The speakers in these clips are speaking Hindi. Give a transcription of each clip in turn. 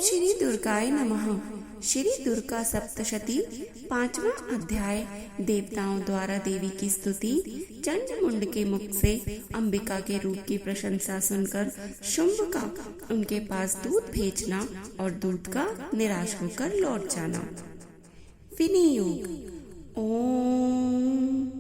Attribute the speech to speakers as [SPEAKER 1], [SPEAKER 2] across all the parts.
[SPEAKER 1] श्री दुर्गाय नमः। श्री दुर्गा सप्तशती 5वां अध्याय। देवताओं द्वारा देवी की स्तुति। चंड मुंड के मुख से अंबिका के रूप की प्रशंसा सुनकर शुंभ का उनके पास दूध भेजना और दूध का निराश होकर लौट जाना। विनियोग। ओम।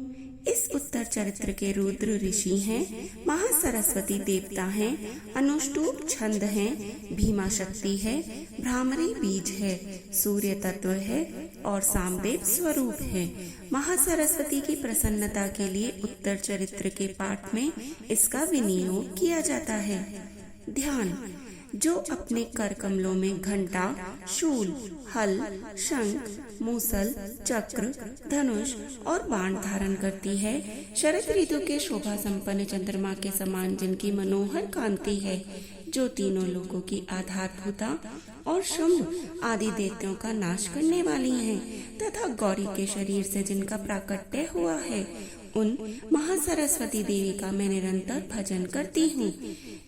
[SPEAKER 1] इस उत्तर चरित्र के रुद्र ऋषि हैं, महासरस्वती देवता हैं, अनुष्टुप छंद हैं, भीमा शक्ति है, भ्रामरी बीज है, सूर्य तत्व है और सामदेव स्वरूप है। महासरस्वती की प्रसन्नता के लिए उत्तर चरित्र के पाठ में इसका विनियोग किया जाता है। ध्यान। जो अपने कर कमलों में घंटा, शूल, हल, शंख, मूसल, चक्र, धनुष और बाण धारण करती है, शरद ऋतु के शोभा संपन्न चंद्रमा के समान जिनकी मनोहर कांति है, जो तीनों लोगों की आधारभूता और शुंभ आदि देवताओं का नाश करने वाली हैं, तथा गौरी के शरीर से जिनका प्राकट्य हुआ है, उन महासरस्वती देवी का मैं निरंतर भजन करती हूँ।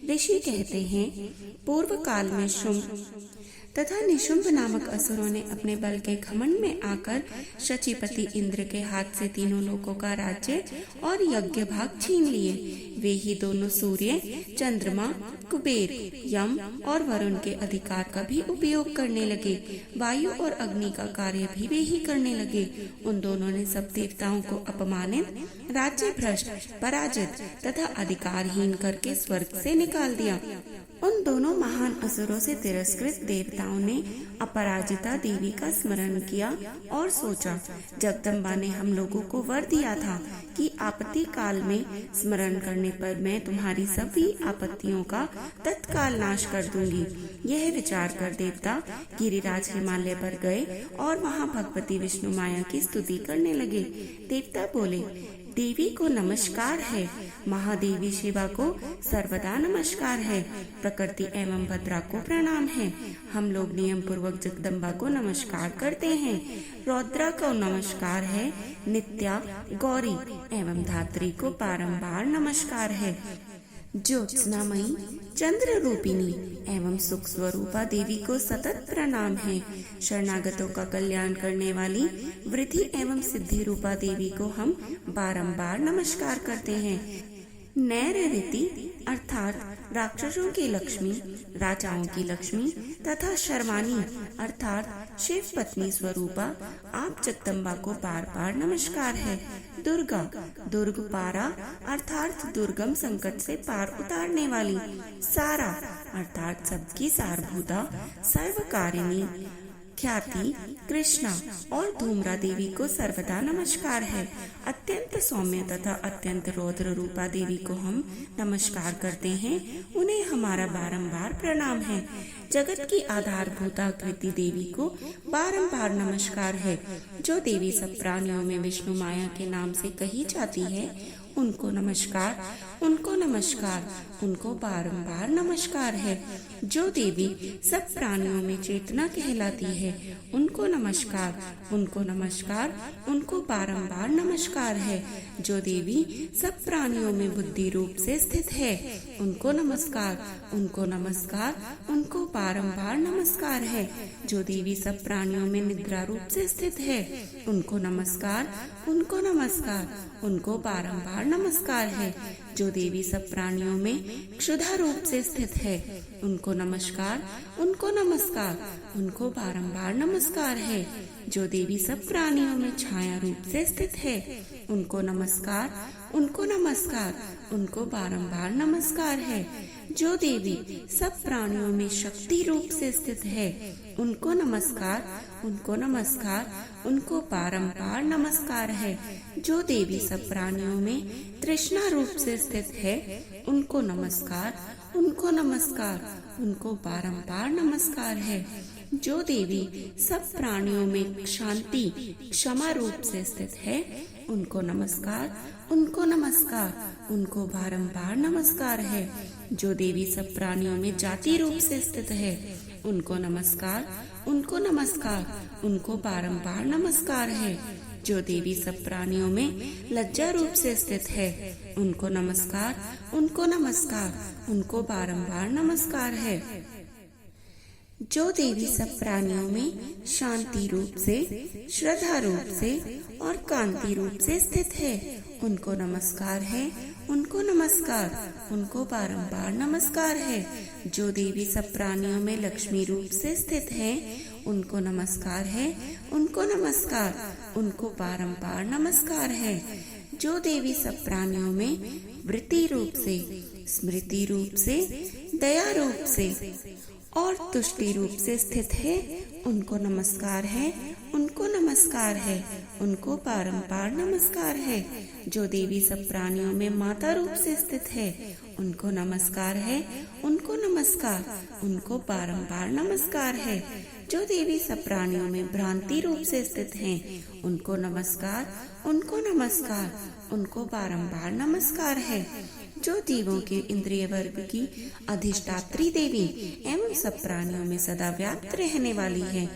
[SPEAKER 1] ऋषि कहते हैं, पूर्व काल में शुंभ तथा निशुंभ नामक असुरों ने अपने बल के घमंड में आकर शचीपति इंद्र के हाथ से तीनों लोकों का राज्य और यज्ञ भाग छीन लिए। वे ही दोनों सूर्य, चंद्रमा, कुबेर, यम और वरुण के अधिकार का भी उपयोग करने लगे। वायु और अग्नि का कार्य भी वे ही करने लगे। उन दोनों ने सब देवताओं को अपमानित, राज्य भ्रष्ट, पराजित तथा अधिकारहीन करके स्वर्ग से निकाल दिया। उन दोनों महान असुरों से तिरस्कृत देवताओं ने अपराजिता देवी का स्मरण किया और सोचा, जगदम्बा ने हम लोगों को वर दिया था कि आपत्ति काल में स्मरण करने पर मैं तुम्हारी सभी आपत्तियों का तत्काल नाश कर दूंगी। यह विचार कर देवता गिरिराज हिमालय पर गए और वहाँ भगवती विष्णु माया की स्तुति करने लगे। देवता बोले, देवी को नमस्कार है, महादेवी शिवा को सर्वदा नमस्कार है, प्रकृति एवं भद्रा को प्रणाम है। हम लोग नियम पूर्वक जगदम्बा को नमस्कार करते हैं। रौद्रा को नमस्कार है, नित्या, गौरी एवं धात्री को बारंबार नमस्कार है। ज्योत्सनामयी, चंद्र रूपिणी एवं सुख स्वरूपा देवी को सतत प्रणाम है। शरणागतों का कल्याण करने वाली वृद्धि एवं सिद्धि रूपा देवी को हम बारंबार नमस्कार करते हैं। नैरृति अर्थात राक्षसों की लक्ष्मी, राजाओं की लक्ष्मी तथा शर्वाणी अर्थात शिव पत्नी स्वरूपा आप जगदम्बा को बार बार नमस्कार है। दुर्गा, दुर्ग पारा अर्थात दुर्गम संकट से पार उतारने वाली। सारा अर्थात सबकी सारभूता, सर्वकारिणी। ख्याति, कृष्णा और धूम्रा देवी को सर्वदा नमस्कार है। अत्यंत सौम्य तथा अत्यंत रौद्र रूपा देवी को हम नमस्कार करते हैं, उन्हें हमारा बारंबार प्रणाम है। जगत की आधारभूता कृति देवी को बारंबार नमस्कार है। जो देवी सब प्राणियों में विष्णु माया के नाम से कही जाती है, उनको नमस्कार, उनको नमस्कार, उनको बारंबार नमस्कार है। जो देवी सब प्राणियों में चेतना कहलाती है, उनको नमस्कार, उनको नमस्कार, उनको बारंबार नमस्कार है। जो देवी सब प्राणियों में बुद्धि रूप से स्थित है, उनको नमस्कार, उनको नमस्कार, उनको बारंबार नमस्कार है। जो देवी सब प्राणियों में निद्रा रूप से स्थित है, उनको नमस्कार, उनको नमस्कार, उनको बारंबार नमस्कार है। जो देवी सब प्राणियों में क्षुधा रूप से स्थित है, उनको नमस्कार, उनको नमस्कार, उनको बारंबार नमस्कार है। जो देवी सब प्राणियों में छाया रूप से स्थित है, उनको नमस्कार, उनको नमस्कार, उनको बारंबार नमस्कार है। जो देवी सब प्राणियों में शक्ति रूप से स्थित है, उनको नमस्कार, उनको नमस्कार, उनको बारंबार नमस्कार है। जो देवी सब प्राणियों में तृष्णा रूप से स्थित है, उनको नमस्कार, उनको नमस्कार, उनको बारंबार नमस्कार है। जो देवी सब प्राणियों में शांति, क्षमा रूप से स्थित है, उनको नमस्कार, उनको नमस्कार, उनको बारंबार नमस्कार है। जो देवी सब प्राणियों में जाति रूप से स्थित है, उनको नमस्कार, उनको नमस्कार, उनको बारंबार नमस्कार है। जो देवी सब प्राणियों में लज्जा रूप से स्थित है, उनको नमस्कार, उनको नमस्कार, उनको बारंबार नमस्कार है। जो देवी सब प्राणियों में शांति रूप से, श्रद्धा रूप से और कांति रूप से स्थित है, उनको नमस्कार है, उनको नमस्कार, उनको बारंबार नमस्कार है। जो देवी सब प्राणियों में लक्ष्मी रूप से स्थित है, उनको नमस्कार है, उनको नमस्कार, उनको बारंबार नमस्कार है। जो देवी सब प्राणियों में वृत्ति रूप से, स्मृति रूप से, दया रूप से और तुष्टि रूप से स्थित है, उनको नमस्कार है, उनको नमस्कार है, उनको बारंबार नमस्कार है। जो देवी सब प्राणियों में माता रूप से स्थित है, उनको नमस्कार है, उनको नमस्कार, उनको बारंबार नमस्कार है। जो देवी सब प्राणियों में भ्रांति रूप से स्थित हैं, उनको नमस्कार, उनको नमस्कार, उनको बारंबार नमस्कार है। जो जीवों के इंद्रिय वर्ग की अधिष्ठात्री देवी एवं सब प्राणियों में सदा व्याप्त रहने वाली है,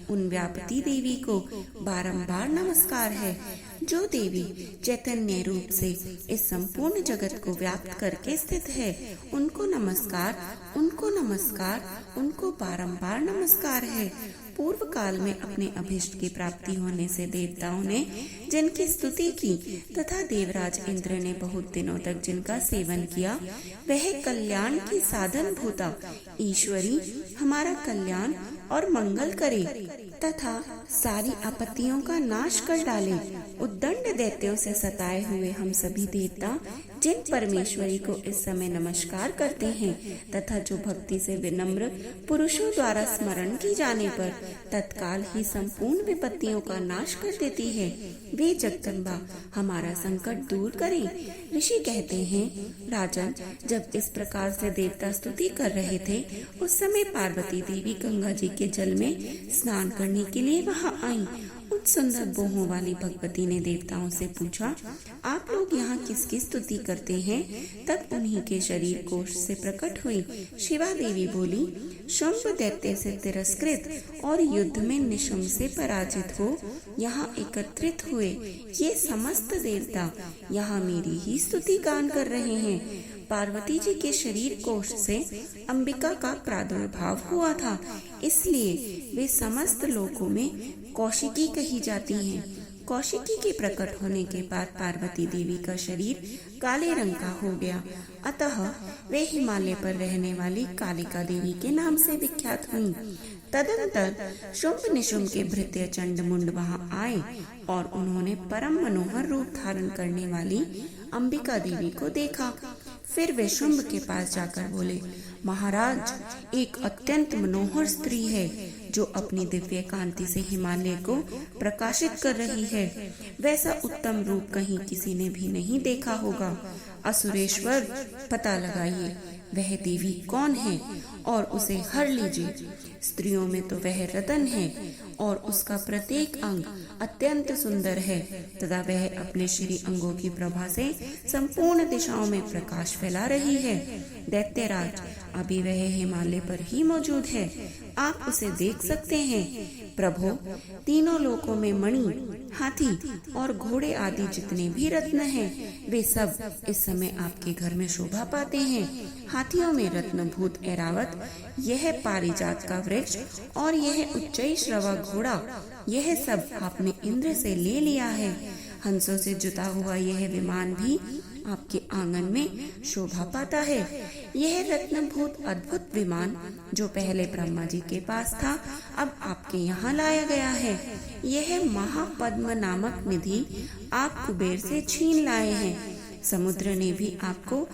[SPEAKER 1] उन व्यापती देवी को बारंबार नमस्कार है। जो देवी चैतन्य रूप से इस संपूर्ण जगत को व्याप्त करके स्थित है, उनको नमस्कार, उनको नमस्कार, उनको बारंबार नमस्कार है। पूर्व काल में अपने अभिष्ट की प्राप्ति होने से देवताओं ने जिनकी स्तुति की तथा देवराज इंद्र ने बहुत दिनों तक जिनका सेवन किया, वह कल्याण की साधन भूता ईश्वरी हमारा कल्याण और मंगल करे तथा सारी आपत्तियों का नाश कर डाले। उद्दंड दैत्यों से सताए हुए हम सभी देवता जिन परमेश्वरी को इस समय नमस्कार करते हैं तथा जो भक्ति से विनम्र पुरुषों द्वारा स्मरण की जाने पर तत्काल ही संपूर्ण विपत्तियों का नाश कर देती है, वे जगदम्बा हमारा संकट दूर करें। ऋषि कहते हैं, राजन, जब इस प्रकार से देवता स्तुति कर रहे थे, उस समय पार्वती देवी गंगा जी के जल में स्नान करने के लिए वहां आई। उन सुंदर बोहों वाली भगवती ने देवताओं से पूछा, आप लोग यहाँ किसकी स्तुति करते हैं? तब उन्हीं के शरीर कोश से प्रकट हुई। शिवा देवी बोली, शुंभ दैत्य से तिरस्कृत और युद्ध में निशुंभ से पराजित हो यहाँ एकत्रित हुए ये समस्त देवता यहाँ मेरी ही स्तुति गान कर रहे हैं। पार्वती जी के शरीर कोश से अंबिका का प्रादुर्भाव हुआ था, इसलिए वे समस्त लोकों में कौशिकी कही जाती हैं। कौशिकी के प्रकट होने के बाद पार्वती देवी का शरीर काले रंग का हो गया, अतः वे हिमालय पर रहने वाली कालिका देवी के नाम से विख्यात हुईं। तदंतर शुंभ निशुंभ के भृत्य चंड मुंड वहां आए और उन्होंने परम मनोहर रूप धारण करने वाली अंबिका देवी को देखा। फिर वे शुंभ के पास जाकर बोले, महाराज, एक अत्यंत मनोहर स्त्री है जो अपनी दिव्य कांति से हिमालय को प्रकाशित कर रही है। वैसा उत्तम रूप कहीं किसी ने भी नहीं देखा होगा। असुरेश्वर, पता लगाइए वह देवी कौन है और उसे हर लीजिए। स्त्रियों में तो वह रतन है और उसका प्रत्येक अंग अत्यंत सुंदर है तथा वह अपने श्री अंगों की प्रभा से संपूर्ण दिशाओं में प्रकाश फैला रही है। दैत्यराज, अभी वह हिमालय पर ही मौजूद है, आप उसे देख सकते हैं। प्रभो, तीनों लोकों में मणि, हाथी और घोड़े आदि जितने भी रत्न हैं, वे सब इस समय आपके घर में शोभा पाते हैं। हाथियों में रत्नभूत ऐरावत, यह पारिजात का वृक्ष और यह उच्चई श्रवा घोड़ा, यह सब आपने इंद्र से ले लिया है। हंसों से जुता हुआ यह विमान भी आपके आंगन में शोभा पाता है। यह रत्नभूत अद्भुत विमान जो पहले ब्रह्मा जी के पास था, अब आपके यहाँ लाया गया है। यह महापद्म नामक निधि आप कुबेर से छीन लाए हैं। समुद्र ने भी आपको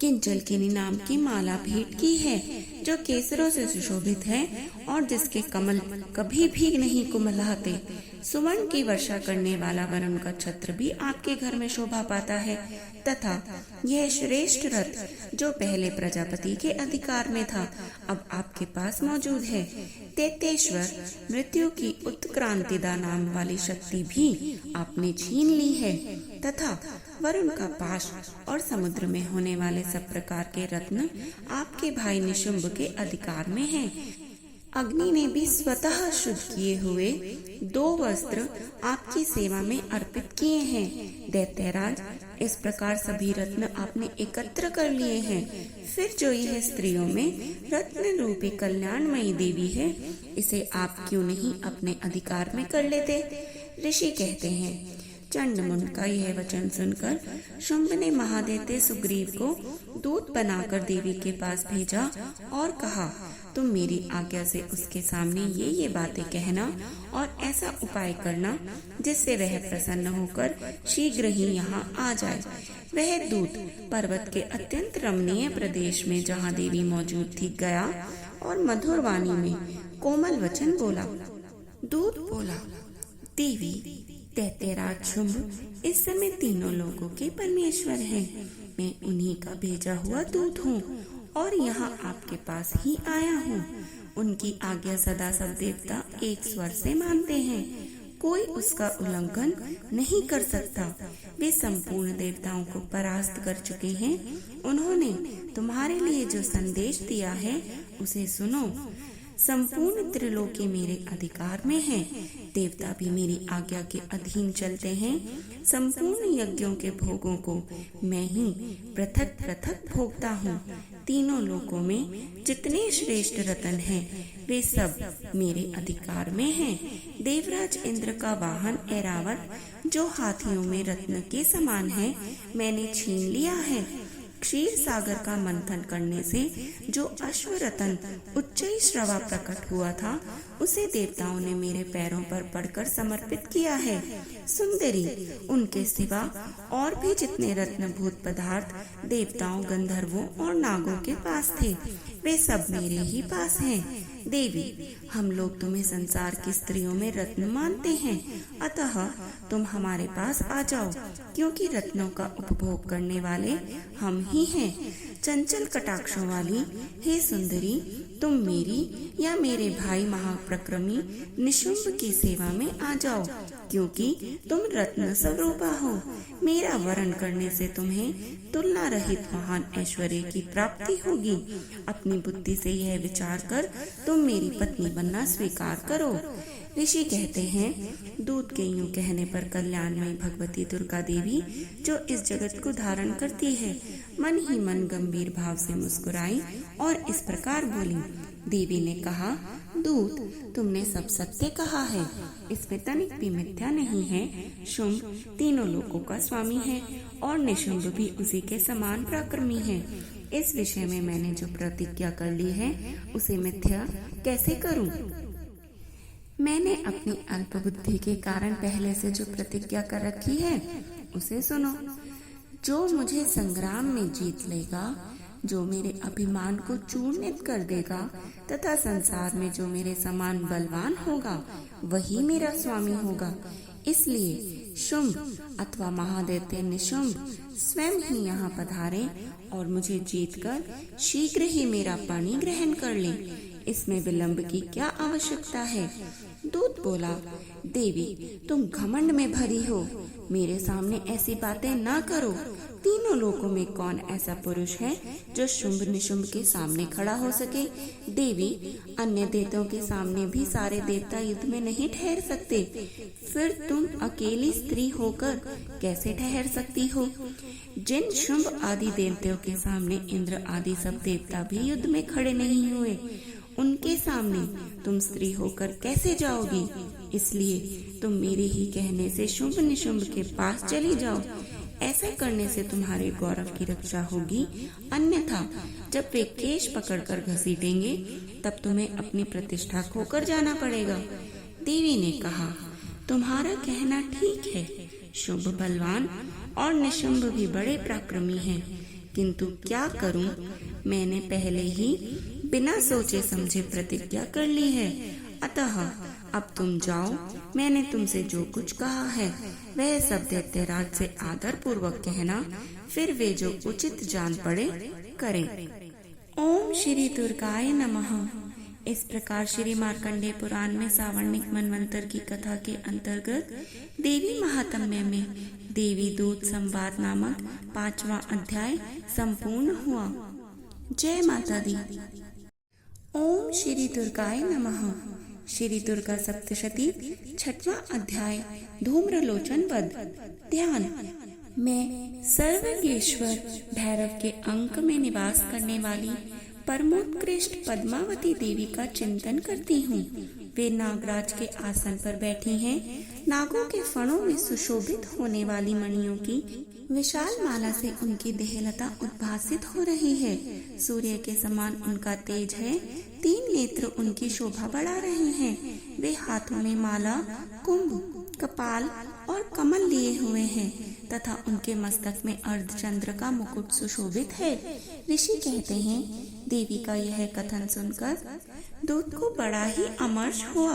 [SPEAKER 1] किंचलकिनी नाम की माला भेंट की है जो केसरों से सुशोभित है और जिसके कमल कभी भी नहीं कुमलाते। सुवर्ण की वर्षा करने वाला वरुण का छत्र भी आपके घर में शोभा पाता है तथा यह श्रेष्ठ रथ जो पहले प्रजापति के अधिकार में था, अब आपके पास मौजूद है। तेतेश्वर, मृत्यु की उत्क्रांतिदा नाम वाली शक्ति भी आपने छीन ली है तथा वरुण का पाश और समुद्र में होने वाले सब प्रकार के रत्न आपके भाई निशुंभ के अधिकार में हैं। अग्नि ने भी स्वतः शुद्ध किए हुए 2 वस्त्र आपकी सेवा में अर्पित किए हैं। दैत्यराज, इस प्रकार सभी रत्न आपने एकत्र कर लिए हैं। फिर जो यह स्त्रियों में रत्न रूपी कल्याणमयी देवी है, इसे आप क्यों नहीं अपने अधिकार में कर लेते? ऋषि कहते हैं, चंडमुंड का यह वचन सुनकर शुंभ ने महादैत्य सुग्रीव को दूत बनाकर देवी के पास भेजा और कहा, तुम मेरी आज्ञा से उसके सामने ये बातें कहना और ऐसा उपाय करना जिससे वह प्रसन्न होकर शीघ्र ही यहाँ आ जाए। वह दूत पर्वत के अत्यंत रमणीय प्रदेश में जहाँ देवी मौजूद थी गया और मधुर वाणी में कोमल वचन बोला। दूत बोला, देवी, दैत्यराज शुंभ इस समय तीनों लोगों के परमेश्वर हैं। मैं उन्हीं का भेजा हुआ दूत हूँ और यहाँ आपके पास ही आया हूँ। उनकी आज्ञा सदा सब देवता एक स्वर से मानते हैं, कोई उसका उल्लंघन नहीं कर सकता। वे संपूर्ण देवताओं को परास्त कर चुके हैं। उन्होंने तुम्हारे लिए जो संदेश दिया है उसे सुनो। संपूर्ण त्रिलोकी मेरे अधिकार में है। देवता भी मेरी आज्ञा के अधीन चलते हैं। संपूर्ण यज्ञों के भोगों को मैं ही पृथक पृथक भोगता हूँ। तीनों लोकों में जितने श्रेष्ठ रत्न हैं, वे सब मेरे अधिकार में हैं। देवराज इंद्र का वाहन ऐरावत, जो हाथियों में रत्न के समान है, मैंने छीन लिया है। क्षीर सागर का मंथन करने से जो अश्वरतन उच्चई श्रवा प्रकट हुआ था, उसे देवताओं ने मेरे पैरों पर पड़कर समर्पित किया है। सुंदरी, उनके सिवा और भी जितने रत्नभूत पदार्थ देवताओं, गंधर्वों और नागों के पास थे, वे सब मेरे ही पास हैं। देवी, हम लोग तुम्हें संसार की स्त्रियों में रत्न मानते हैं, अतः तुम हमारे पास आ जाओ, क्योंकि रत्नों का उपभोग करने वाले हम ही हैं। चंचल कटाक्षों वाली हे सुंदरी, तुम मेरी या मेरे भाई महाप्रक्रमी निशुंभ की सेवा में आ जाओ, क्योंकि तुम रत्न स्वरूपा हो। मेरा वरण करने से तुम्हें तुलना रहित महान ऐश्वर्य की प्राप्ति होगी। अपनी बुद्धि से यह विचार कर तुम मेरी पत्नी बनना स्वीकार करो। ऋषि कहते हैं, दूत के यूं कहने पर कल्याणमयी भगवती दुर्गा देवी, जो इस जगत को धारण करती है, मन ही मन गंभीर भाव से मुस्कुराई और इस प्रकार बोली। देवी ने कहा, दूत, तुमने सब सत्य कहा है, इसमें तनिक भी मिथ्या नहीं है। शुंभ तीनों लोकों का स्वामी है और निशुंभ भी उसी के समान पराक्रमी है। इस विषय में मैंने जो प्रतिज्ञा कर ली है, उसे मिथ्या कैसे करूं? मैंने अपनी अल्प बुद्धि के कारण पहले से जो प्रतिज्ञा कर रखी है, उसे सुनो। जो मुझे संग्राम में जीत लेगा, जो मेरे अभिमान को चूर्णित कर देगा तथा संसार में जो मेरे समान बलवान होगा, वही मेरा स्वामी होगा। इसलिए शुंभ अथवा महादैत्य निशुंभ स्वयं ही यहाँ पधारे और मुझे जीतकर शीघ्र ही मेरा पानी ग्रहण कर ले। इसमें विलंब की क्या आवश्यकता है? दूत बोला, देवी, तुम घमंड में भरी हो, मेरे सामने ऐसी बातें ना करो। तीनों लोकों में कौन ऐसा पुरुष है जो शुंभ निशुंभ के सामने खड़ा हो सके? देवी, अन्य देवताओं के सामने भी सारे देवता युद्ध में नहीं ठहर सकते, फिर तुम अकेली स्त्री होकर कैसे ठहर सकती हो? जिन शुंभ आदि देवताओं के सामने इंद्र आदि सब देवता भी युद्ध में खड़े नहीं हुए, उनके सामने तुम स्त्री होकर कैसे जाओगी? इसलिए तुम मेरे ही कहने से शुंभ निशुंभ के पास चली जाओ। ऐसा करने से तुम्हारे गौरव की रक्षा होगी, अन्यथा जब वे केश पकड़कर घसीटेंगे, तब तुम्हें अपनी प्रतिष्ठा खोकर जाना पड़ेगा। देवी ने कहा, तुम्हारा कहना ठीक है। शुंभ बलवान और निशुंभ भी बड़े पराक्रमी हैं, किंतु क्या करूं? मैंने पहले ही बिना सोचे समझे प्रतिज्ञा कर ली है, अतः अब तुम जाओ। मैंने तुमसे जो कुछ कहा है वह सब दैत्यराज से आदर पूर्वक कहना, फिर वे जो उचित जान पड़े करें। ओम श्री दुर्गाय नमः। इस प्रकार श्री मार्कंडेय पुराण में सावर्णिक मनवंतर की कथा के अंतर्गत देवी महात्म्य में देवी दूत संवाद नामक 5वां अध्याय संपूर्ण हुआ। जय माता दी। ओम श्री दुर्गाय नमः। श्री दुर्गा सप्तशती 6वां अध्याय धूम्रलोचन वध। ध्यान। मैं सर्वज्ञेश्वर भैरव के अंक में निवास करने वाली परमोत्कृष्ट पद्मावती देवी का चिंतन करती हूँ। वे नागराज के आसन पर बैठी हैं। नागों के फणों में सुशोभित होने वाली मणियों की विशाल माला से उनकी देहलता उद्भासित हो रही है। सूर्य के समान उनका तेज है। 3 नेत्र उनकी शोभा बढ़ा रहे हैं। वे हाथों में माला, कुंभ, कपाल और कमल लिए हुए हैं तथा उनके मस्तक में अर्धचंद्र का मुकुट सुशोभित है। ऋषि कहते हैं, देवी का यह कथन सुनकर दूत को बड़ा ही अमर्ष हुआ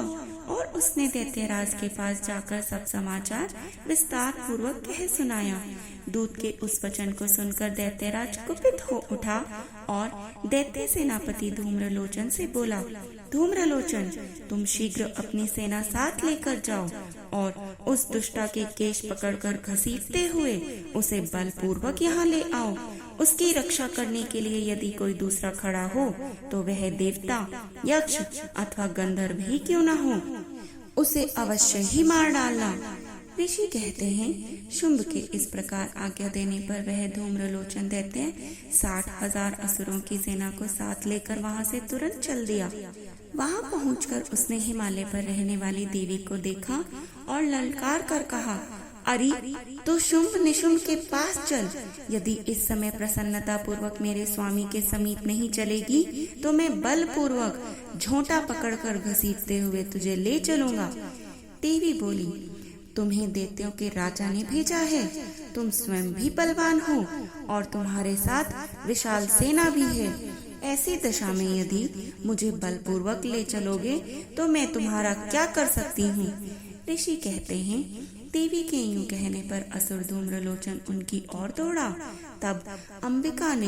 [SPEAKER 1] और उसने दैत्यराज के पास जाकर सब समाचार विस्तार पूर्वक कह सुनाया। दूत के उस वचन को सुनकर दैत्यराज कुपित हो उठा और दैत्य सेनापति धूम्रलोचन से बोला, धूम्रलोचन, तुम शीघ्र अपनी सेना साथ लेकर जाओ और उस दुष्टा के केश पकड़कर घसीटते हुए उसे बलपूर्वक यहाँ ले आओ। उसकी रक्षा करने के लिए यदि कोई दूसरा खड़ा हो तो वह देवता, यक्ष अथवा गंधर्व ही क्यों न हो, उसे अवश्य ही मार डालना। ऋषि कहते हैं, शुंभ के इस प्रकार आज्ञा देने पर वह धूम्रलोचन दैत्य 60,000 असुरों की सेना को साथ लेकर वहां से तुरंत चल दिया। वहां पहुंचकर उसने हिमालय पर रहने वाली देवी को देखा और ललकार कर कहा, अरे तो शुंभ निशुंभ के पास चल। यदि इस समय प्रसन्नता पूर्वक मेरे स्वामी के समीप नहीं चलेगी तो मैं बल पूर्वक झोंटा पकड़कर घसीटते हुए तुझे ले चलूंगा। देवी बोली, तुम्हें दैत्यों के राजा ने भेजा है। तुम स्वयं भी बलवान हो और तुम्हारे साथ विशाल सेना भी है। ऐसी दशा में यदि मुझे बलपूर्वक ले चलोगे तो मैं तुम्हारा क्या कर सकती हूँ। ऋषि कहते हैं, देवी के यूं कहने पर असुर धूम्रलोचन उनकी ओर दौड़ा। तब अंबिका ने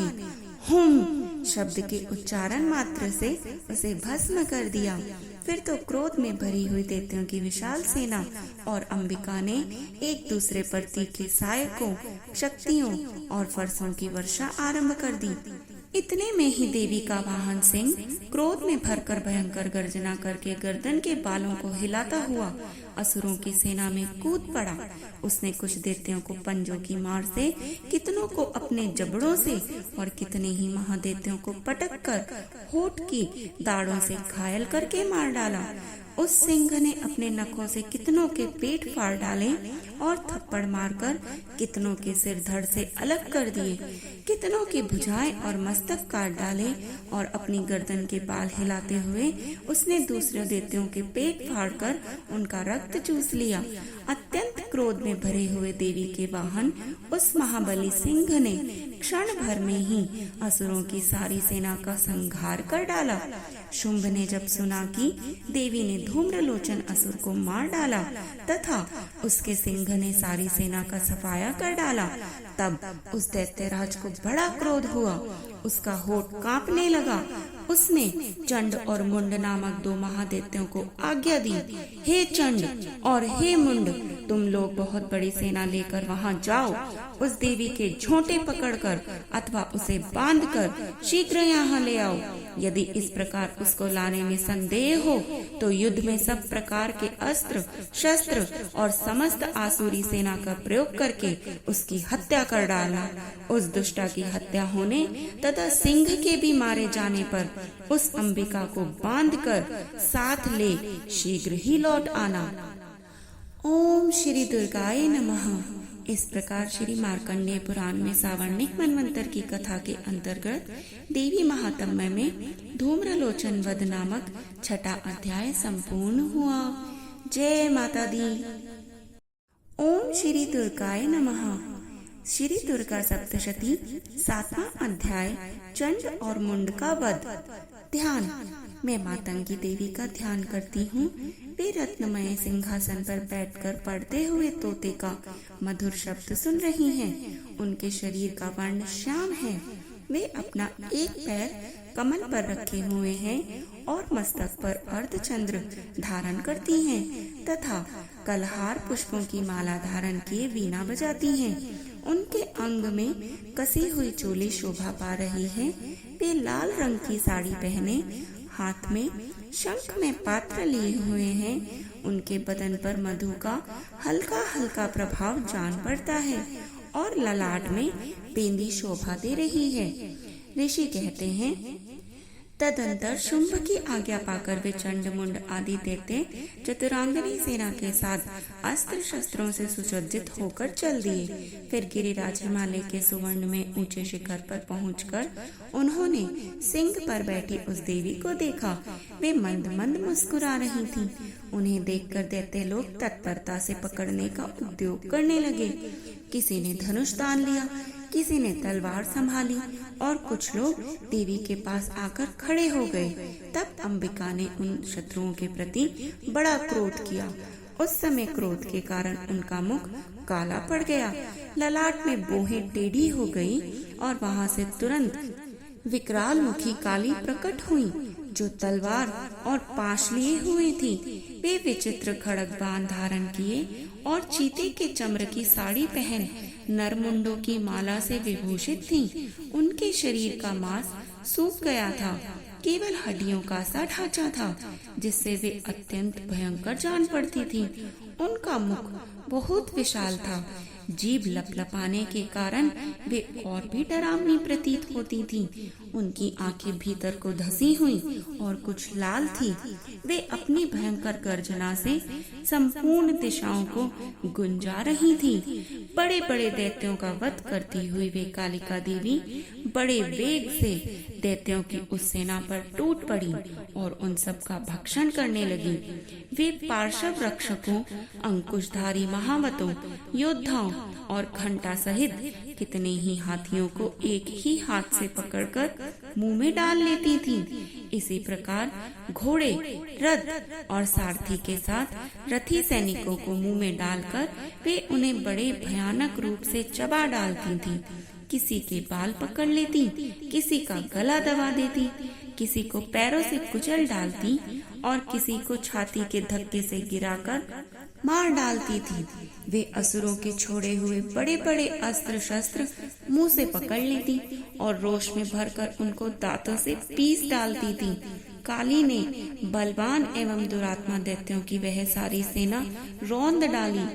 [SPEAKER 1] हुम शब्द के उच्चारण मात्र से उसे भस्म कर दिया। फिर तो क्रोध में भरी हुई दैत्यों की विशाल सेना और अंबिका ने एक दूसरे पर तीखे सहायकों, शक्तियों और फरसों की वर्षा आरंभ कर दी। इतने में ही देवी का वाहन सिंह क्रोध में भरकर भयंकर गर्जना करके गर्दन के बालों को हिलाता हुआ असुरों की सेना में कूद पड़ा। उसने कुछ दैत्यों को पंजों की मार से, कितनों को अपने जबड़ों से और कितने ही महादैत्यों को पटक कर होठ की दाढ़ों से घायल करके मार डाला। उस सिंह ने अपने नखों से कितनों के पेट फाड़ डाले और थप्पड़ मारकर कितनों के सिर धड़ से अलग कर दिए। कितनों की भुजाएं और मस्तक काट डाले और अपनी गर्दन के बाल हिलाते हुए उसने दूसरे दैत्यों के पेट फाड़कर उनका रक्त चूस लिया। अत्यंत क्रोध में भरे हुए देवी के वाहन उस महाबली सिंह ने क्षण भर में ही असुरों की सारी सेना का संहार कर डाला। शुंभ ने जब सुना कि देवी ने धूम्रलोचन असुर को मार डाला तथा उसके सिंह ने सारी सेना का सफाया कर डाला, तब उस दैत्यराज को बड़ा क्रोध हुआ। उसका होठ कांपने लगा। उसने चंड और मुंड नामक 2 महादैत्यों को आज्ञा दी, हे चंड और हे मुंड, तुम लोग बहुत बड़ी सेना लेकर वहां जाओ। उस देवी के झोंटे पकड़कर अथवा उसे बांधकर शीघ्र यहाँ ले आओ। यदि इस प्रकार उसको लाने में संदेह हो तो युद्ध में सब प्रकार के अस्त्र शस्त्र और समस्त आसुरी सेना का प्रयोग करके उसकी हत्या कर डालना। उस दुष्टा की हत्या होने तथा सिंह के भी मारे जाने पर उस अंबिका को बांधकर साथ ले शीघ्र ही लौट आना। ओम श्री दुर्गाय नमः। इस प्रकार श्री मार्कंडेय पुराण में सावर्णिक मनवंतर की कथा के अंतर्गत देवी महात्म्य में धूम्रलोचन वध नामक 6वां अध्याय संपूर्ण हुआ। जय माता दी। ओम श्री दुर्गाय नमः। श्री दुर्गा सप्तशती 7वां अध्याय चंड और मुंड का वध। ध्यान। मैं मातंगी देवी का ध्यान करती हूँ। वे रत्नमय सिंहासन पर बैठकर पढ़ते हुए तोते का मधुर शब्द सुन रही हैं। उनके शरीर का वर्ण श्याम है। वे अपना एक पैर कमल पर रखे हुए हैं और मस्तक पर अर्धचंद्र धारण करती हैं तथा कलहार पुष्पों की माला धारण किए वीणा बजाती हैं। उनके अंग में कसी हुई चोली शोभा पा रही है। वे लाल रंग की साड़ी पहने हाथ में शंख में पात्र लिए हुए हैं। उनके बदन पर मधु का हल्का हल्का प्रभाव जान पड़ता है और ललाट में बेंदी शोभा दे रही है। ऋषि कहते हैं, तदंतर शुंभ की आज्ञा पाकर वे चंड मुंड आदि दैत्य चतुरांगनी सेना के साथ अस्त्र शस्त्रों से सुसज्जित होकर चल दिए। फिर गिरिराज हिमालय के सुवर्ण में ऊंचे शिखर पर पहुंचकर उन्होंने सिंह पर बैठी उस देवी को देखा। वे मंद मंद मुस्कुरा रही थीं। उन्हें देखकर दैत्य लोग तत्परता से पकड़ने का उद्योग करने लगे। किसी ने धनुष तान लिया, किसी ने तलवार संभाली और कुछ लोग देवी के पास आकर खड़े हो गए। तब अंबिका ने उन शत्रुओं के प्रति बड़ा क्रोध किया। उस समय क्रोध के कारण उनका मुख काला पड़ गया, ललाट में बोहें टेढ़ी हो गई और वहां से तुरंत विकराल मुखी काली प्रकट हुई, जो तलवार और पाश लिए हुई थी। वे विचित्र खड़ग बाण धारण किए और चीते के चम्र की साड़ी पहन नरमुंडों की माला से विभूषित थीं। उनके शरीर का मांस सूख गया था, केवल हड्डियों का सा ढांचा था, जिससे वे अत्यंत भयंकर जान पड़ती थीं। उनका मुख बहुत विशाल था, जीभ लपलपाने के कारण वे और भी डरावनी प्रतीत होती थीं। उनकी आंखें भीतर को धसी हुई और कुछ लाल थी। वे अपनी भयंकर गर्जना से संपूर्ण दिशाओं को गुंजा रही थीं। बड़े बड़े दैत्यों का वध करती हुई वे कालिका देवी बड़े वेग से दैत्यों की उस सेना पर टूट पड़ी और उन सब का भक्षण करने लगी। वे पार्श्व रक्षकों, अंकुशधारी महावतों, योद्धाओं और घंटा सहित कितने ही हाथियों को एक ही हाथ से पकड़कर मुंह में डाल लेती थीं। इसी प्रकार घोड़े, रथ और सारथी के साथ रथी सैनिकों को मुंह में डालकर वे उन्हें बड़े भयानक रूप से चबा डालती थीं। किसी के बाल पकड़ लेती, किसी का गला दबा देती, किसी को पैरों से कुचल डालती और किसी को छाती के धक्के से गिराकर मार डालती थी। वे असुरों के छोड़े हुए बड़े बड़े अस्त्र शस्त्र मुंह से पकड़ लेती और रोष में भरकर उनको दांतों से पीस डालती थी। काली ने बलवान एवं दुरात्मा दैत्यों की वह सारी सेना रौंद डाली,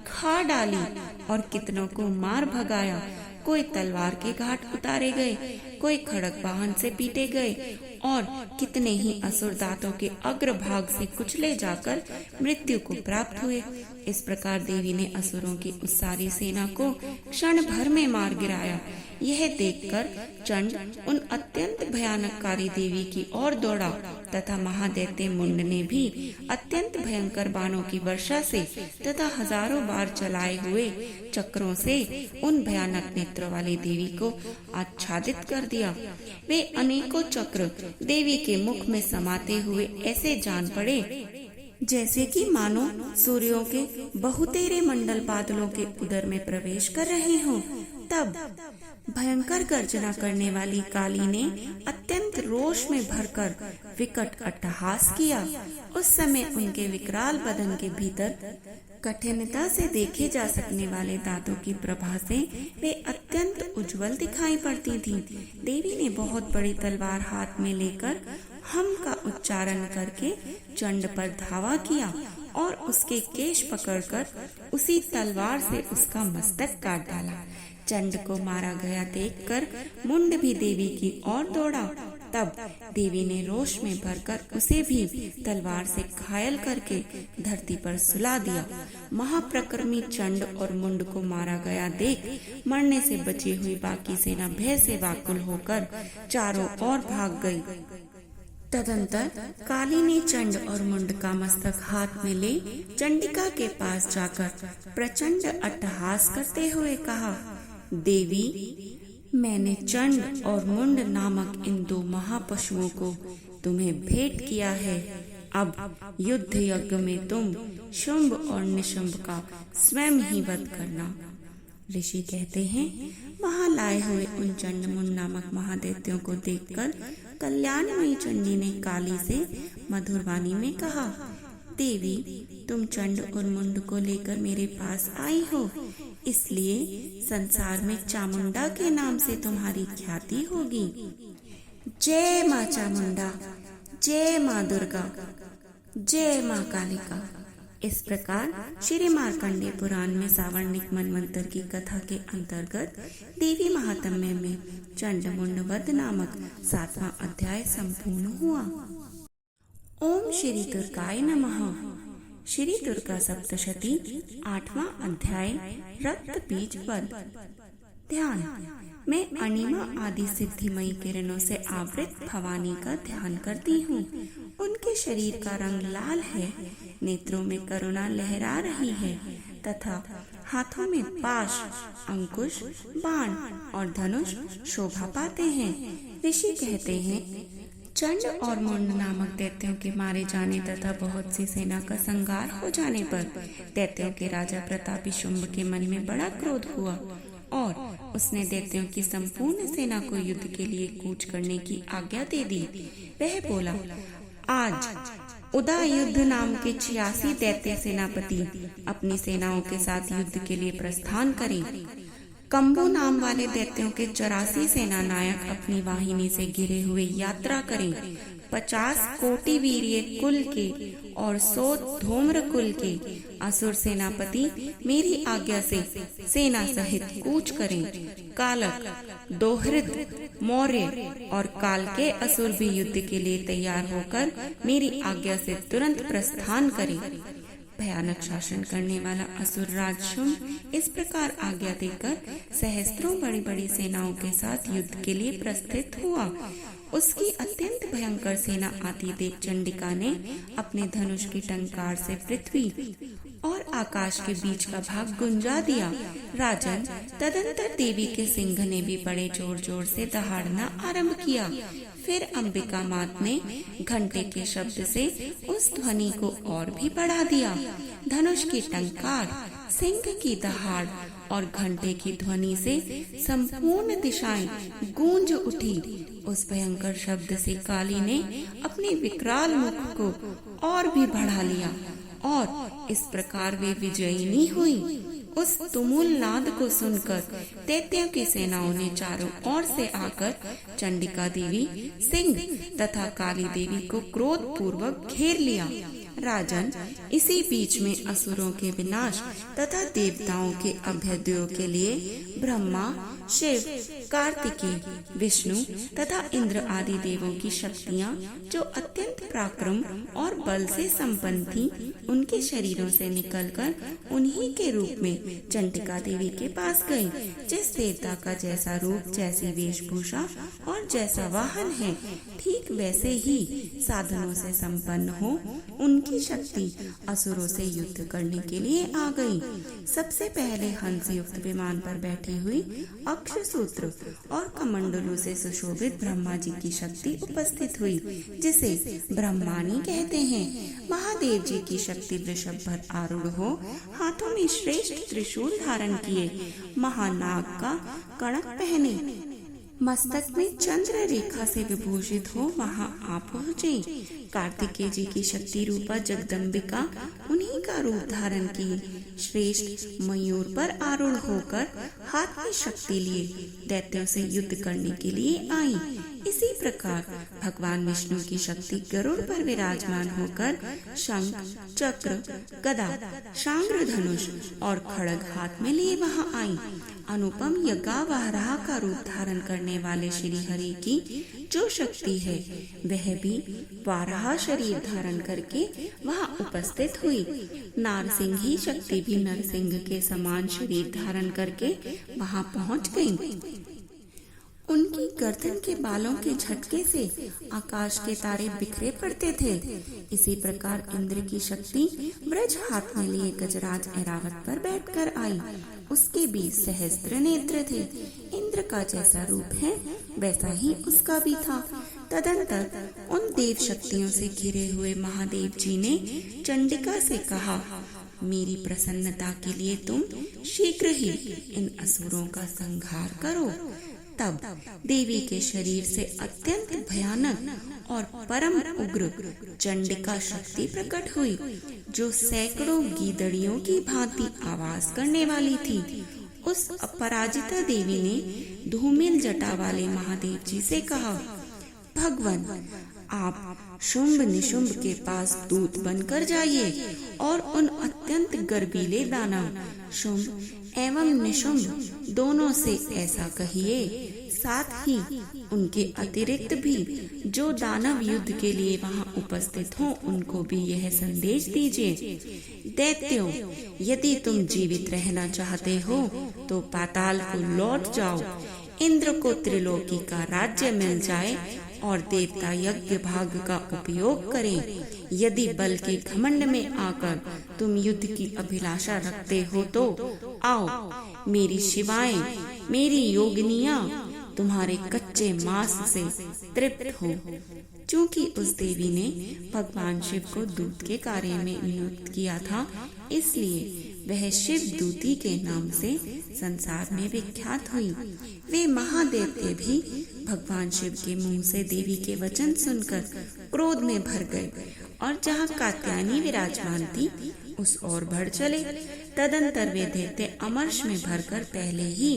[SPEAKER 1] खा डाली और कितनों को मार भगाया। कोई तलवार के घाट उतारे गए, कोई खड़ग वाहन से पीटे गए और कितने ही असुर दांतों के अग्रभाग से कुचले जाकर मृत्यु को प्राप्त हुए। इस प्रकार देवी ने असुरों की उस सारी सेना को क्षण भर में मार गिराया। यह देखकर चंड उन अत्यंत भयानककारी देवी की ओर दौड़ा तथा महादैत्य मुंड ने भी अत्यंत भयंकर बाणों की वर्षा से तथा हजारों बार चलाए हुए चक्रों से उन भयानक नेत्रों वाली देवी को आच्छादित कर दिया। वे अनेकों चक्र देवी के मुख में समाते हुए ऐसे जान पड़े जैसे कि मानो सूर्यों के बहुतेरे मंडल बादलों के उदर में प्रवेश कर रहे हों। तब भयंकर गर्जना करने वाली काली ने अत्यंत रोष में भरकर विकट अट्टहास किया। उस समय उनके विकराल बदन के भीतर कठिनता से देखे जा सकने वाले दांतों की प्रभा से वे अत्यंत उज्जवल दिखाई पड़ती थीं। देवी ने बहुत बड़ी तलवार हाथ में लेकर हम का उच्चारण करके चंड पर धावा किया और उसके केश पकड़कर उसी तलवार से उसका मस्तक काट डाला। चंड को मारा गया देखकर मुंड भी देवी की ओर दौड़ा। तब देवी ने रोष में भरकर उसे भी तलवार से घायल करके धरती पर सुला दिया। महाप्रक्रमी चंड और मुंड को मारा गया देख मरने से बची हुई बाकी सेना भय से व्याकुल होकर चारों ओर भाग गई। तदंतर काली ने चंड और मुंड का मस्तक हाथ में ले चंडिका के पास जाकर प्रचंड अट्टहास करते हुए कहा, देवी, मैंने चंड और मुंड नामक इन दो महापशुओं को तुम्हें भेंट किया है। अब युद्ध यज्ञ में तुम शुंभ और निशुंभ का स्वयं ही वध करना। ऋषि कहते हैं, वहां लाए हुए उन चंड मुंड नामक महादैत्यों को देखकर कल्याणमयी चंडी ने काली से मधुर वाणी में कहा, देवी, तुम चंड और मुंड को लेकर मेरे पास आई हो, इसलिए संसार में चामुंडा के नाम से तुम्हारी ख्याति होगी। जय मां चामुंडा, जय माँ दुर्गा, जय माँ कालिका। इस प्रकार श्री मार्कंडेय पुराण में सावर्णिक मनवंतर की कथा के अंतर्गत देवी महात्म्य में चंडमुंड वध नामक 7वां अध्याय संपूर्ण हुआ। ओम श्री दुर्गाय नमः। श्री दुर्गा सप्तशती 8वां अध्याय रक्त बीज वध। ध्यान। मैं अणिमा आदि सिद्धिमयी किरणों से आवृत भवानी का ध्यान करती हूँ। उनके शरीर का रंग लाल है, नेत्रों में करुणा लहरा रही है तथा हाथों में पाश, अंकुश, बाण और धनुष शोभा पाते हैं। ऋषि कहते हैं, चंड और मुंड नामक दैत्यों के मारे जाने तथा बहुत सी सेना का संहार हो जाने पर दैत्यों के राजा प्रतापी शुंभ के मन में बड़ा क्रोध हुआ और उसने दैत्यों की संपूर्ण सेना को युद्ध के लिए कूच करने की आज्ञा दे दी। वह बोला, आज उदायुद्ध नाम के 86 दैत्य सेनापति अपनी सेनाओं के साथ युद्ध के लिए प्रस्थान करें। कंबू नाम वाले दैत्यों के 84 सेना नायक अपनी वाहिनी से घिरे हुए यात्रा करें। 50 कोटि वीर्य कुल के और 100 धूम्र कुल के असुर सेनापति मेरी आज्ञा से सेना सहित कूच करें। कालक, दोहृद, मौर्य और काल के असुर भी युद्ध के लिए तैयार होकर मेरी आज्ञा से तुरंत प्रस्थान करें। भयानक शासन करने वाला असुर राज शुंभ इस प्रकार आज्ञा देकर सहस्त्रों बड़ी बड़ी सेनाओं के साथ युद्ध के लिए प्रस्थित हुआ। उसकी अत्यंत भयंकर सेना आती देख चंडिका ने अपने धनुष की टंकार से पृथ्वी और आकाश के बीच का भाग गुंजा दिया। राजन, तदंतर देवी के सिंह ने भी बड़े जोर जोर से दहाड़ना आरंभ किया। फिर अंबिका मात ने घंटे के शब्द से उस ध्वनि को और भी बढ़ा दिया। धनुष की टंकार, सिंह की दहाड़ और घंटे की ध्वनि से संपूर्ण दिशाएं गूंज उठी। उस भयंकर शब्द से काली ने अपने विकराल मुख को और भी बढ़ा लिया और इस प्रकार वे विजयिनी हुई। उस तुमुल नाद को सुनकर दैत्यों की सेनाओं ने चारों ओर से आकर चंडिका देवी, सिंह तथा काली देवी को क्रोध पूर्वक घेर लिया। राजन, इसी बीच में असुरों के विनाश तथा देवताओं के अभ्युदय के लिए ब्रह्मा, शिव, कार्तिकेय, विष्णु तथा इंद्र आदि देवों की शक्तियाँ जो अत्यंत पराक्रम और बल से संपन्न थीं, उनके शरीरों से निकलकर उन्हीं के रूप में चंडिका देवी के पास गईं। जिस देवता का जैसा रूप, जैसी वेशभूषा और जैसा वाहन है, ठीक वैसे ही साधनों से संपन्न हो उनकी शक्ति असुरों से युद्ध करने के लिए आ गई। सबसे पहले हंस युक्त विमान पर बैठी हुई अक्षसूत्र और कमंडलों से सुशोभित ब्रह्मा जी की शक्ति उपस्थित हुई, जिसे ब्रह्मानी कहते हैं। महादेव जी की शक्ति वृषभ पर आरूढ़ हो, हाथों में श्रेष्ठ त्रिशूल धारण किए, महानाग का कणक पहने, मस्तक में चंद्र रेखा से विभूषित हो वहां आ पहुँचे। कार्तिकेय जी की शक्ति रूपा जगदम्बिका उन्हीं का रूप धारण की श्रेष्ठ मयूर पर आरूढ़ होकर हाथ में शक्ति लिए दैत्यों से युद्ध करने के लिए आई। इसी प्रकार भगवान विष्णु की शक्ति गरुड़ पर विराजमान होकर शंख, चक्र, गदा, शांग्र धनुष और खड़ग हाथ में लिए वहां आई। अनुपम यज्ञावराह का रूप धारण करने वाले श्री हरि की जो शक्ति है, वह भी वाराह शरीर धारण करके वहां उपस्थित हुई। नारसिंही शक्ति भी नरसिंह के समान शरीर धारण करके वहां पहुंच गई। उनकी गर्दन के बालों के झटके से आकाश के तारे बिखरे पड़ते थे। इसी प्रकार इंद्र की शक्ति ब्रज हाथ में लिए गजराज ऐरावत पर बैठकर आई। उसके भी सहस्त्र नेत्र थे। इंद्र का जैसा रूप है वैसा ही उसका भी था। तदंतर उन देव शक्तियों से घिरे हुए महादेव जी ने चंडिका से कहा, मेरी प्रसन्नता के लिए तुम शीघ्र ही इन असुरों का संहार करो। तब देवी के शरीर से अत्यंत भयानक और परम उग्र चंडिका शक्ति प्रकट हुई, जो सैकड़ों गीदड़ियों की भांति आवाज करने वाली थी। उस अपराजिता देवी ने धूमिल जटा वाले महादेव जी से कहा, भगवान, आप शुंभ निशुंभ के पास दूत बनकर जाइए और उन अत्यंत गर्वीले दानव शुंभ एवं निशुंभ दोनों से ऐसा कहिए। साथ ही उनके अतिरिक्त भी जो दानव युद्ध के लिए वहां उपस्थित हों उनको भी यह संदेश दीजिए, दैत्यों, यदि तुम जीवित रहना चाहते हो तो पाताल को लौट जाओ। इंद्र को त्रिलोकी का राज्य मिल जाए और देवता यज्ञ भाग का उपयोग करें। यदि बल के घमंड में आकर तुम युद्ध की अभिलाषा रखते हो तो आओ, मेरी शिवाएं, मेरी योगिनियां तुम्हारे कच्चे मांस से तृप्त हो। चूंकि उस देवी ने भगवान शिव को दूत के कार्य में नियुक्त किया था, इसलिए वह शिव दूती के नाम से संसार में विख्यात हुई। वे महादेवते भी भगवान शिव के मुंह से देवी के वचन सुनकर क्रोध में भर गए और जहाँ कात्यायनी विराजमान थी उस ओर बढ़ चले। तदंतर वे दैत्य अमर्ष में भरकर पहले ही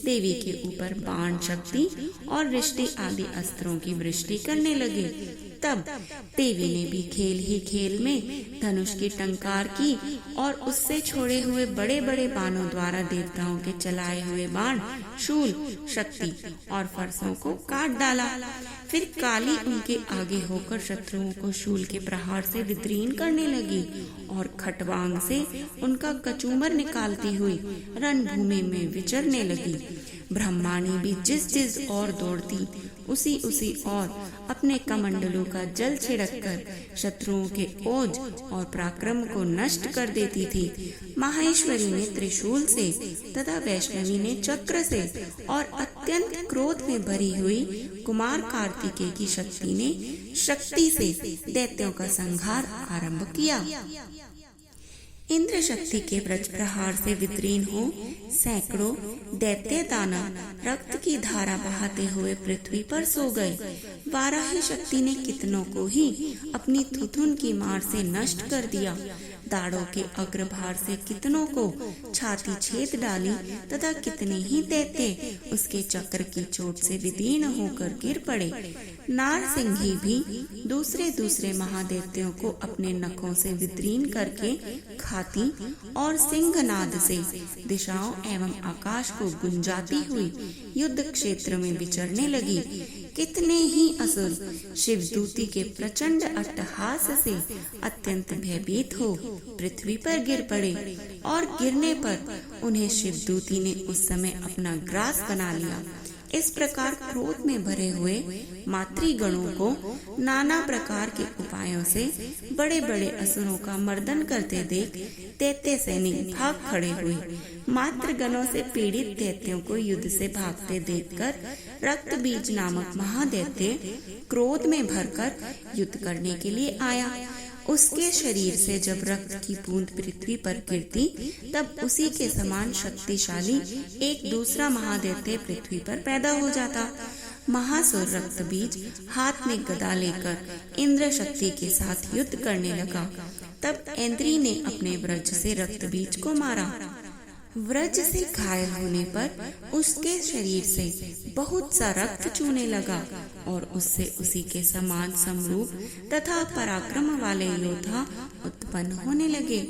[SPEAKER 1] देवी के ऊपर बाण शक्ति और रिष्टि आदि अस्त्रों की वृष्टि करने लगे। तब देवी ने भी खेल ही खेल में धनुष की टंकार की और उससे छोड़े हुए बड़े बड़े बाणों द्वारा देवताओं के चलाए हुए बाण, शूल, शक्ति और फरसों को काट डाला। फिर काली उनके आगे होकर शत्रुओं को शूल के प्रहार से विद्रीन करने लगी और खटवांग से उनका कचूमर निकालती हुई रणभूमि में विचरने लगी। ब्रह्माणी भी जिस जिस ओर दौड़ती उसी उसी ओर अपने कमंडलों का जल छिड़क कर शत्रुओं के ओज और पराक्रम को नष्ट कर देती थी। माहेश्वरी ने त्रिशूल से तथा वैष्णवी ने चक्र से और अत्यंत क्रोध में भरी हुई कुमार कार्तिकेय की शक्ति से दैत्यों का संहार आरंभ किया। इंद्र शक्ति के वज्र प्रहार से विद्रीन हो सैकड़ों दैत्य दानव रक्त की धारा बहाते हुए पृथ्वी पर सो गए। वाराही शक्ति ने कितनों को ही अपनी थुथुन की मार से नष्ट कर दिया। दाढ़ों के अग्रभार से कितनों को छाती छेद डाली तथा कितने ही दैत्य उसके चक्र की चोट से विदीर्ण होकर गिर पड़े। नारसिंही भी दूसरे महादैत्यों को अपने नखों से विदीर्ण करके खाती और सिंहनाद से दिशाओं एवं आकाश को गुंजाती हुई युद्ध क्षेत्र में विचरने लगी। कितने ही असुर शिवदूती के प्रचंड अट्टहास से अत्यंत भयभीत हो पृथ्वी पर गिर पड़े और गिरने पर उन्हें शिवदूती ने उस समय अपना ग्रास बना लिया। इस प्रकार क्रोध में भरे हुए मातृगणों को नाना प्रकार के उपायों से बड़े बड़े असुरों का मर्दन करते देख दैत्य सैनिक भाग खड़े हुए। मातृगणों से पीड़ित दैत्यों को युद्ध से भागते देखकर रक्तबीज नामक महादैत्य क्रोध में भरकर युद्ध करने के लिए आया। उसके शरीर से जब रक्त की बूंद पृथ्वी पर गिरती तब उसी के समान शक्तिशाली एक दूसरा महादैत्य पृथ्वी पर पैदा हो जाता। महासुर रक्तबीज हाथ में गदा लेकर इंद्र शक्ति के साथ युद्ध करने लगा। तब इंद्री ने अपने वज्र से रक्तबीज को मारा। वज्र से घायल होने पर उसके शरीर से बहुत सा रक्त चूने लगा और उससे उसी के समान समरूप तथा पराक्रम वाले योद्धा उत्पन्न होने लगे।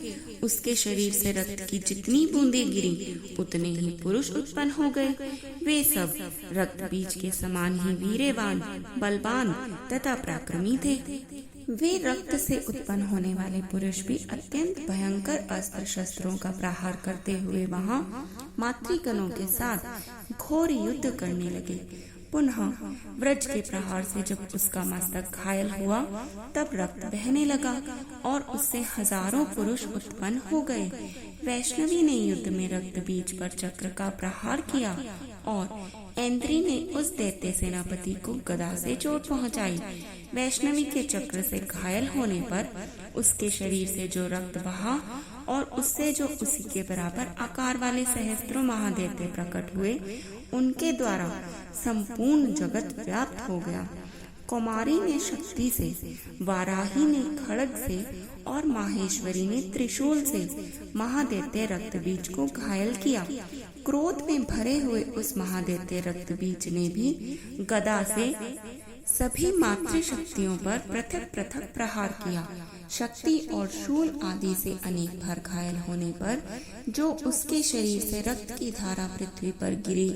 [SPEAKER 1] उसके शरीर से रक्त की जितनी बूंदें गिरी उतने ही पुरुष उत्पन्न हो गए। वे सब रक्त बीज के समान ही वीरवान, बलवान तथा पराक्रमी थे। वे रक्त से उत्पन्न होने वाले पुरुष भी अत्यंत भयंकर अस्त्र शस्त्रों का प्रहार करते हुए वहां मातृगणों के साथ घोर युद्ध करने लगे। पुनः वज्र के प्रहार से जब उसका मस्तक घायल हुआ तब रक्त बहने लगा और उससे हजारों पुरुष उत्पन्न हो गए। वैष्णवी ने युद्ध में रक्त बीज पर चक्र का प्रहार किया और इंद्री ने उस दैत्य सेनापति को गदा से चोट पहुंचाई। वैष्णवी के चक्र से घायल होने पर उसके शरीर से जो रक्त बहा और उससे जो उसी के बराबर आकार वाले सहस्त्रों महादैत्य प्रकट हुए, उनके द्वारा संपूर्ण जगत व्याप्त हो गया। कुमारी ने शक्ति से, वाराही ने खड्ग से और माहेश्वरी ने त्रिशूल से महादैत्य रक्तबीज को घायल किया। क्रोध में भरे हुए उस महादैत्य रक्तबीज ने भी गदा से सभी मातृ शक्तियों पर पृथक पृथक प्रहार किया। शक्ति और शूल आदि से अनेक बार घायल होने पर जो उसके शरीर से रक्त की धारा पृथ्वी पर गिरी,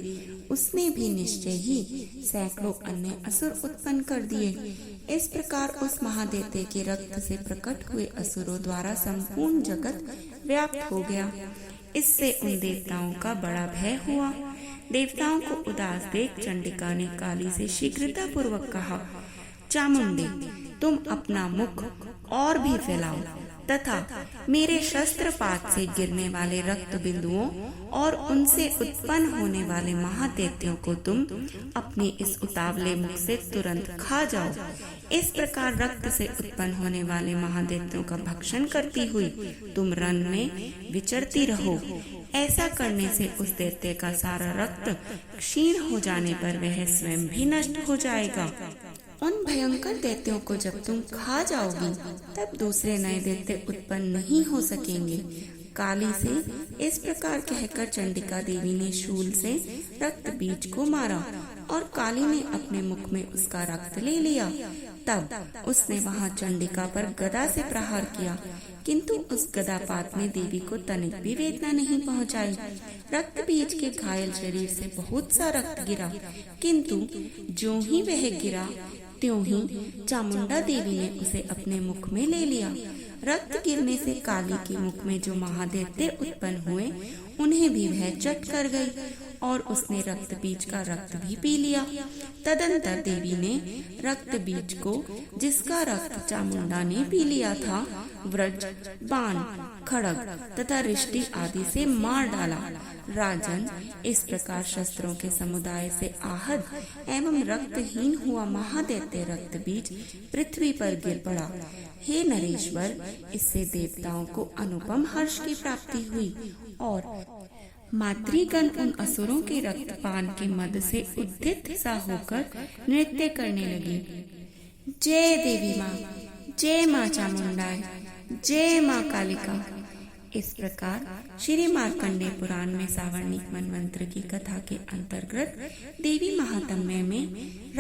[SPEAKER 1] उसने भी निश्चय ही सैकड़ों अन्य असुर उत्पन्न कर दिए। इस प्रकार उस महादैत्य के रक्त से प्रकट हुए असुरों द्वारा संपूर्ण जगत व्याप्त हो गया। इससे उन देवताओं का बड़ा भय हुआ। देवताओं को उदास देख चंडिका ने काली से शीघ्रता पूर्वक कहा, चामुंडे, तुम अपना मुख और भी फैलाओ तथा मेरे शस्त्रपात से गिरने वाले रक्त बिंदुओं और उनसे उत्पन्न होने वाले महादैत्यों को तुम अपने इस उतावले मुख से तुरंत खा जाओ। इस प्रकार रक्त से उत्पन्न होने वाले महादैत्यों का भक्षण करती हुई तुम रण में विचरती रहो। ऐसा करने से उस दैत्य का सारा रक्त क्षीण हो जाने पर वह स्वयं भी नष्ट हो जाएगा। उन भयंकर दैत्यों को जब तुम खा जाओगी तब दूसरे नए दैत्य उत्पन्न नहीं हो सकेंगे। काली से इस प्रकार कहकर चंडिका देवी ने शूल से रक्त बीज को मारा और काली ने अपने मुख में उसका रक्त ले लिया। तब उसने वहां चंडिका पर गदा से प्रहार किया, किंतु उस गदापात ने देवी को तनिक भी वेदना नहीं पहुंचाई। रक्त बीज के घायल शरीर से बहुत सा रक्त गिरा, किंतु जो ही वह गिरा त्यों ही चामुंडा देवी ने उसे अपने मुख में ले लिया। रक्त गिरने से काली के मुख में जो महादैत्य उत्पन्न हुए उन्हें भी वह चट कर गई और उसने रक्त बीज का रक्त भी पी लिया। तदंतर देवी ने रक्त बीज को, जिसका रक्त चामुंडा ने पी लिया था, वज्र, बाण, खड्ग तथा रिष्टि आदि से मार डाला। राजन, इस प्रकार शस्त्रों के समुदाय से आहत एवं रक्तहीन हुआ महादैत्य रक्त बीज पृथ्वी पर गिर पड़ा। हे नरेश्वर, इससे देवताओं को अनुपम हर्ष की प्राप्ति हुई और मातृगण उन असुरों के रक्तपान के मद से उद्यत सा होकर नृत्य करने लगी। जय देवी माँ, जय माँ चामुंडा, जय माँ कालिका। इस प्रकार श्री मार्कंडेय पुराण में सावर्णिक मनवंतर की कथा के अंतर्गत देवी महात्म्य में